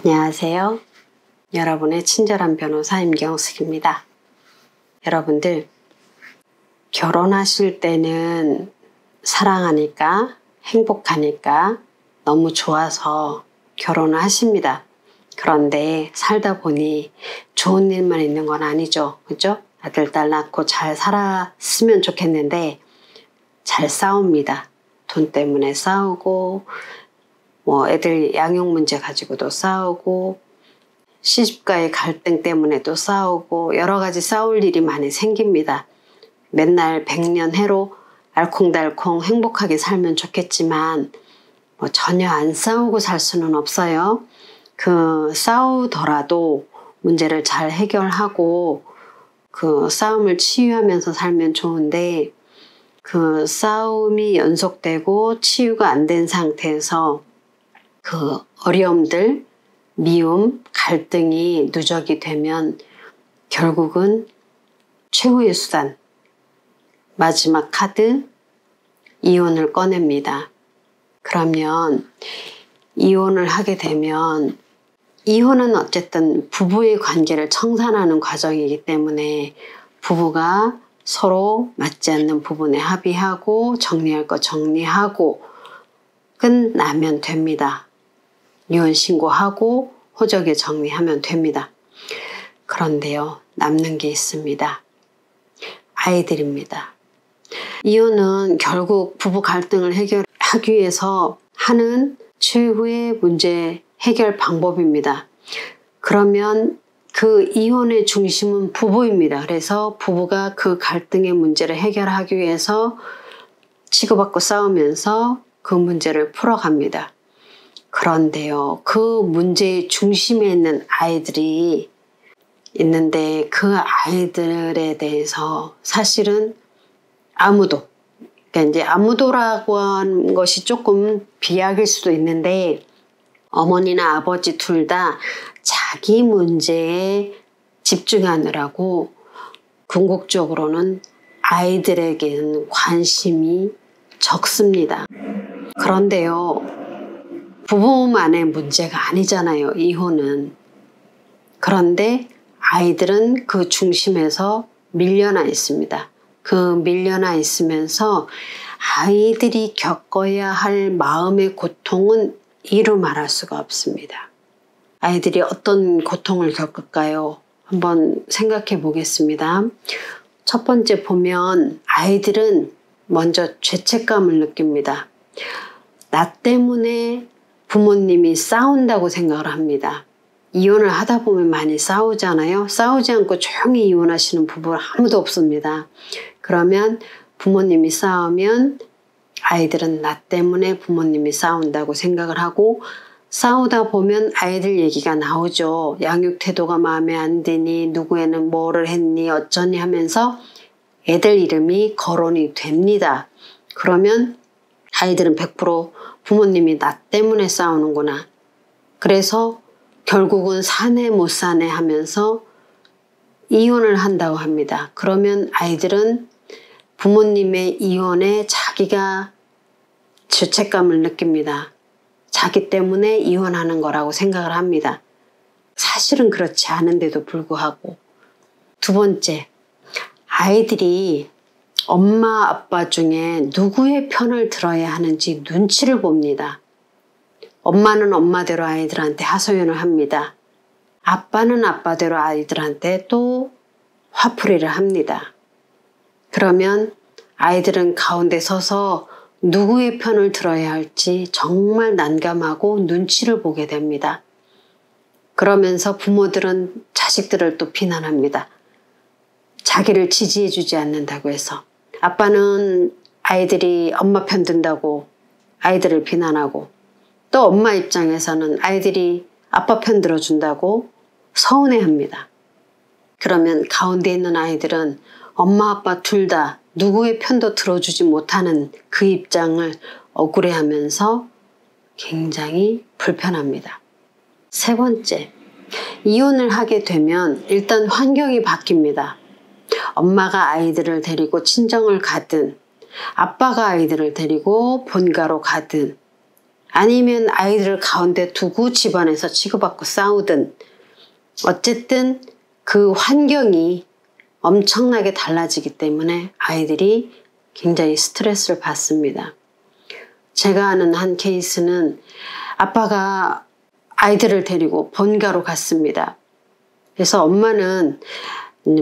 안녕하세요. 여러분의 친절한 변호사 임경숙입니다. 여러분들, 결혼하실 때는 사랑하니까, 행복하니까 너무 좋아서 결혼을 하십니다. 그런데 살다 보니 좋은 일만 있는 건 아니죠. 그죠? 아들, 딸 낳고 잘 살았으면 좋겠는데 잘 싸웁니다. 돈 때문에 싸우고, 애들 양육 문제 가지고도 싸우고, 시집과의 갈등 때문에도 싸우고, 여러 가지 싸울 일이 많이 생깁니다. 맨날 백년해로 알콩달콩 행복하게 살면 좋겠지만 전혀 안 싸우고 살 수는 없어요. 싸우더라도 문제를 잘 해결하고 그 싸움을 치유하면서 살면 좋은데, 그 싸움이 연속되고 치유가 안 된 상태에서 그 어려움들, 미움, 갈등이 누적이 되면 결국은 최후의 수단, 마지막 카드, 이혼을 꺼냅니다. 그러면 이혼을 하게 되면, 이혼은 어쨌든 부부의 관계를 청산하는 과정이기 때문에 부부가 서로 맞지 않는 부분에 합의하고 정리할 거 정리하고 끝나면 됩니다. 이혼 신고하고 호적에 정리하면 됩니다. 그런데요, 남는 게 있습니다. 아이들입니다. 이혼은 결국 부부 갈등을 해결하기 위해서 하는 최후의 문제 해결 방법입니다. 그러면 그 이혼의 중심은 부부입니다. 그래서 부부가 그 갈등의 문제를 해결하기 위해서 치고받고 싸우면서 그 문제를 풀어갑니다. 그런데요, 그 문제의 중심에 있는 아이들이 있는데 그 아이들에 대해서 사실은 그러니까 이제 아무도라고 하는 것이 조금 비약일 수도 있는데, 어머니나 아버지 둘 다 자기 문제에 집중하느라고 궁극적으로는 아이들에게는 관심이 적습니다. 그런데요, 부부만의 문제가 아니잖아요, 이혼은. 그런데 아이들은 그 중심에서 밀려나 있습니다. 그 밀려나 있으면서 아이들이 겪어야 할 마음의 고통은 이루 말할 수가 없습니다. 아이들이 어떤 고통을 겪을까요? 한번 생각해 보겠습니다. 첫 번째 보면 아이들은 먼저 죄책감을 느낍니다. 나 때문에 부모님이 싸운다고 생각을 합니다. 이혼을 하다 보면 많이 싸우잖아요. 싸우지 않고 조용히 이혼하시는 부부는 아무도 없습니다. 그러면 부모님이 싸우면 아이들은 나 때문에 부모님이 싸운다고 생각을 하고, 싸우다 보면 아이들 얘기가 나오죠. 양육 태도가 마음에 안 드니, 누구애는 뭐를 했니, 어쩌니 하면서 애들 이름이 거론이 됩니다. 그러면 아이들은 100% 부모님이 나 때문에 싸우는구나. 그래서 결국은 사내 못 사내 하면서 이혼을 한다고 합니다. 그러면 아이들은 부모님의 이혼에 자기가 죄책감을 느낍니다. 자기 때문에 이혼하는 거라고 생각을 합니다. 사실은 그렇지 않은데도 불구하고. 두 번째, 아이들이 엄마 아빠 중에 누구의 편을 들어야 하는지 눈치를 봅니다. 엄마는 엄마대로 아이들한테 하소연을 합니다. 아빠는 아빠대로 아이들한테 또 화풀이를 합니다. 그러면 아이들은 가운데 서서 누구의 편을 들어야 할지 정말 난감하고 눈치를 보게 됩니다. 그러면서 부모들은 자식들을 또 비난합니다. 자기를 지지해주지 않는다고 해서. 아빠는 아이들이 엄마 편 든다고 아이들을 비난하고, 또 엄마 입장에서는 아이들이 아빠 편 들어준다고 서운해합니다. 그러면 가운데 있는 아이들은 엄마 아빠 둘 다 누구의 편도 들어주지 못하는 그 입장을 억울해하면서 굉장히 불편합니다. 세 번째, 이혼을 하게 되면 일단 환경이 바뀝니다. 엄마가 아이들을 데리고 친정을 가든, 아빠가 아이들을 데리고 본가로 가든, 아니면 아이들을 가운데 두고 집안에서 치고받고 싸우든 어쨌든 그 환경이 엄청나게 달라지기 때문에 아이들이 굉장히 스트레스를 받습니다. 제가 아는 한 케이스는 아빠가 아이들을 데리고 본가로 갔습니다. 그래서 엄마는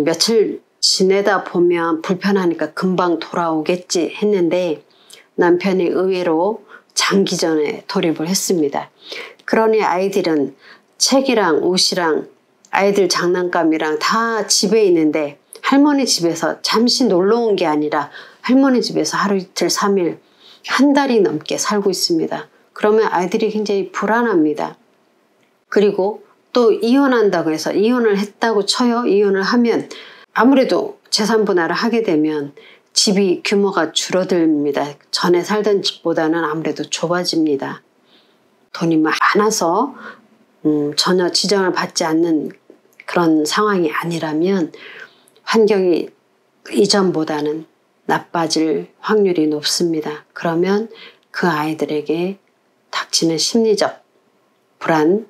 며칠 지내다 보면 불편하니까 금방 돌아오겠지 했는데 남편이 의외로 장기전에 돌입을 했습니다. 그러니 아이들은 책이랑 옷이랑 아이들 장난감이랑 다 집에 있는데 할머니 집에서 잠시 놀러 온 게 아니라 할머니 집에서 하루 이틀 3일 한 달이 넘게 살고 있습니다. 그러면 아이들이 굉장히 불안합니다. 그리고 또 이혼한다고 해서 이혼을 했다고 쳐요. 이혼을 하면 아무래도 재산 분할을 하게 되면 집이 규모가 줄어듭니다. 전에 살던 집보다는 아무래도 좁아집니다. 돈이 많아서 전혀 지장을 받지 않는 그런 상황이 아니라면 환경이 이전보다는 나빠질 확률이 높습니다. 그러면 그 아이들에게 닥치는 심리적 불안,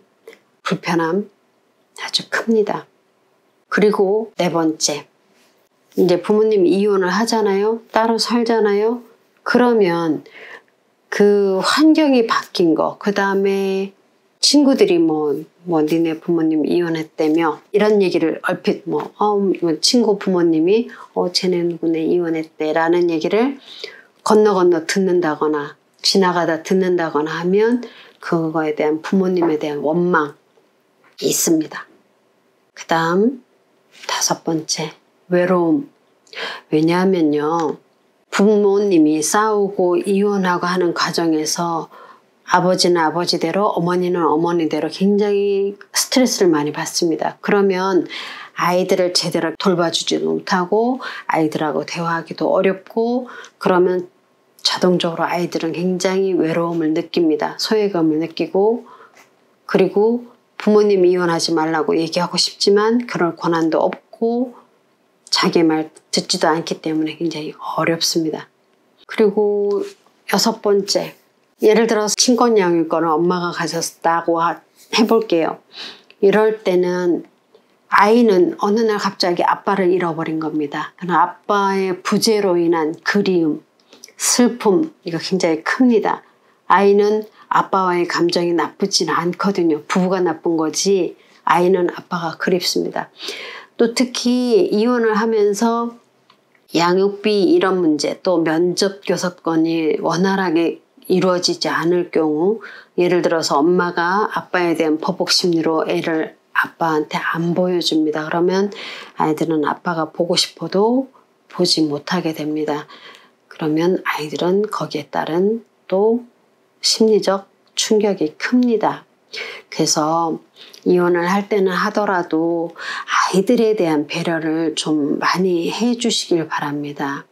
불편함 아주 큽니다. 그리고 네 번째, 이제 부모님이 이혼을 하잖아요. 따로 살잖아요. 그러면 그 환경이 바뀐 거, 그 다음에 친구들이 니네 부모님 이혼했다며 이런 얘기를 얼핏 친구 부모님이 쟤네 누구네 이혼했대 라는 얘기를 건너 듣는다거나 지나가다 듣는다거나 하면 그거에 대한 부모님에 대한 원망이 있습니다. 그 다음 5번째, 외로움. 왜냐하면요, 부모님이 싸우고 이혼하고 하는 과정에서 아버지는 아버지대로 어머니는 어머니대로 굉장히 스트레스를 많이 받습니다. 그러면 아이들을 제대로 돌봐주지도 못하고 아이들하고 대화하기도 어렵고 그러면 자동적으로 아이들은 굉장히 외로움을 느낍니다. 소외감을 느끼고 그리고 부모님이 이혼하지 말라고 얘기하고 싶지만 그럴 권한도 없고 자기 말 듣지도 않기 때문에 굉장히 어렵습니다. 그리고 6번째, 예를 들어서 친권 양육권을 엄마가 가졌다고 해볼게요. 이럴 때는 아이는 어느 날 갑자기 아빠를 잃어버린 겁니다. 아빠의 부재로 인한 그리움, 슬픔, 이거 굉장히 큽니다. 아이는 아빠와의 감정이 나쁘지는 않거든요. 부부가 나쁜 거지 아이는 아빠가 그립습니다. 또 특히 이혼을 하면서 양육비 이런 문제, 또 면접 교섭권이 원활하게 이루어지지 않을 경우, 예를 들어서 엄마가 아빠에 대한 보복 심리로 애를 아빠한테 안 보여줍니다. 그러면 아이들은 아빠가 보고 싶어도 보지 못하게 됩니다. 그러면 아이들은 거기에 따른 또 심리적 충격이 큽니다. 그래서 이혼을 할 때는 하더라도 아이들에 대한 배려를 좀 많이 해주시길 바랍니다.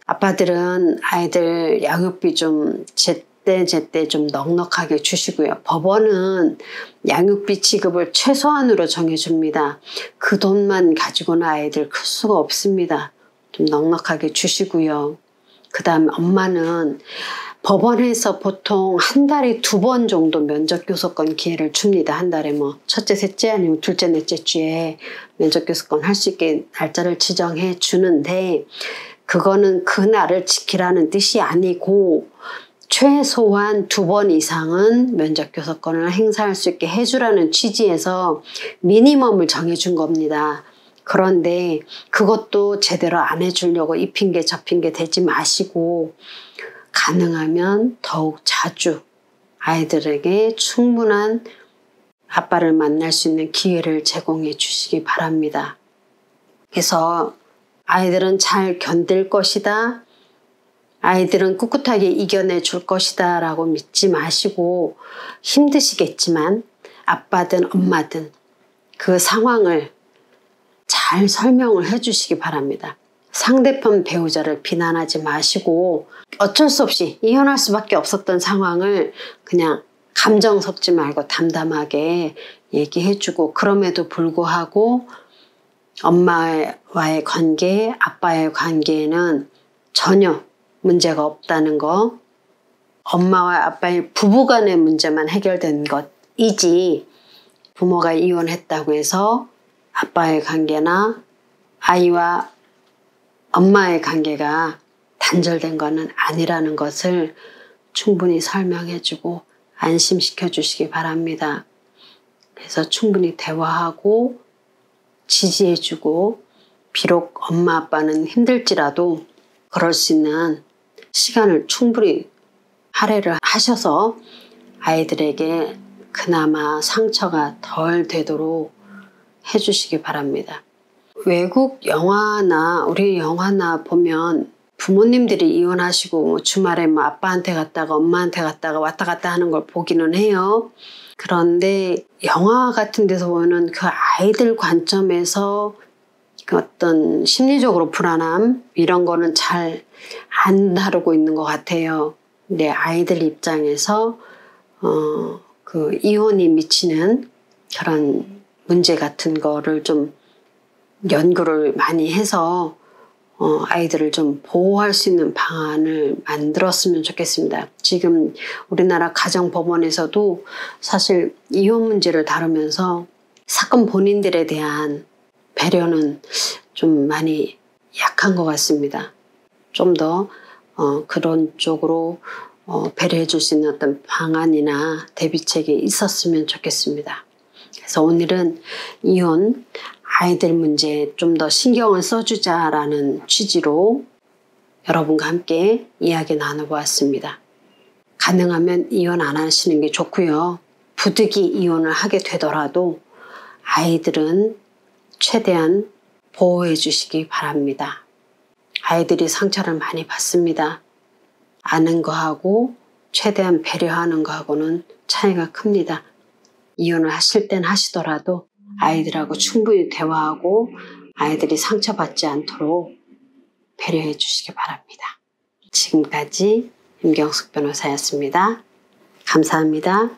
아빠들은 아이들 양육비 좀 제때 좀 넉넉하게 주시고요. 법원은 양육비 지급을 최소한으로 정해줍니다. 그 돈만 가지고는 아이들 클 수가 없습니다. 좀 넉넉하게 주시고요. 그 다음에 엄마는 법원에서 보통 한 달에 2번 정도 면접교섭권 기회를 줍니다. 한 달에 첫째, 셋째 아니면 둘째, 넷째 주에 면접교섭권 할 수 있게 날짜를 지정해 주는데 그거는 그 날을 지키라는 뜻이 아니고 최소한 2번 이상은 면접교섭권을 행사할 수 있게 해주라는 취지에서 미니멈을 정해준 겁니다. 그런데 그것도 제대로 안 해주려고 이 핑계 저 핑계 대지 마시고 가능하면 더욱 자주 아이들에게 충분한 아빠를 만날 수 있는 기회를 제공해 주시기 바랍니다. 그래서 아이들은 잘 견딜 것이다. 아이들은 꿋꿋하게 이겨내 줄 것이다 라고 믿지 마시고 힘드시겠지만 아빠든 엄마든 그 상황을 잘 설명을 해 주시기 바랍니다. 상대편 배우자를 비난하지 마시고 어쩔 수 없이 이혼할 수밖에 없었던 상황을 그냥 감정 섞지 말고 담담하게 얘기해주고 그럼에도 불구하고 엄마와의 관계, 아빠의 관계에는 전혀 문제가 없다는 거 엄마와 아빠의 부부간의 문제만 해결된 것이지 부모가 이혼했다고 해서 아빠의 관계나 아이와 엄마의 관계가 단절된 것은 아니라는 것을 충분히 설명해주고 안심시켜 주시기 바랍니다. 그래서 충분히 대화하고 지지해주고 비록 엄마 아빠는 힘들지라도 그럴 수 있는 시간을 충분히 할애를 하셔서 아이들에게 그나마 상처가 덜 되도록 해주시기 바랍니다. 외국 영화나 우리 영화나 보면 부모님들이 이혼하시고 주말에 아빠한테 갔다가 엄마한테 갔다가 왔다 갔다 하는 걸 보기는 해요. 그런데 영화 같은 데서 보면 그 아이들 관점에서 그 어떤 심리적으로 불안함 이런 거는 잘 안 다루고 있는 것 같아요. 근데 아이들 입장에서 그 이혼이 미치는 그런 문제 같은 거를 좀 연구를 많이 해서 아이들을 좀 보호할 수 있는 방안을 만들었으면 좋겠습니다. 지금 우리나라 가정법원에서도 사실 이혼 문제를 다루면서 사건 본인들에 대한 배려는 좀 많이 약한 것 같습니다. 좀 더 그런 쪽으로 배려해 줄 수 있는 어떤 방안이나 대비책이 있었으면 좋겠습니다. 그래서 오늘은 이혼 아이들 문제에 좀 더 신경을 써주자라는 취지로 여러분과 함께 이야기 나눠보았습니다. 가능하면 이혼 안 하시는 게 좋고요. 부득이 이혼을 하게 되더라도 아이들은 최대한 보호해 주시기 바랍니다. 아이들이 상처를 많이 받습니다. 아는 거하고 최대한 배려하는 거하고는 차이가 큽니다. 이혼을 하실 땐 하시더라도 아이들하고 충분히 대화하고 아이들이 상처받지 않도록 배려해 주시기 바랍니다. 지금까지 임경숙 변호사였습니다. 감사합니다.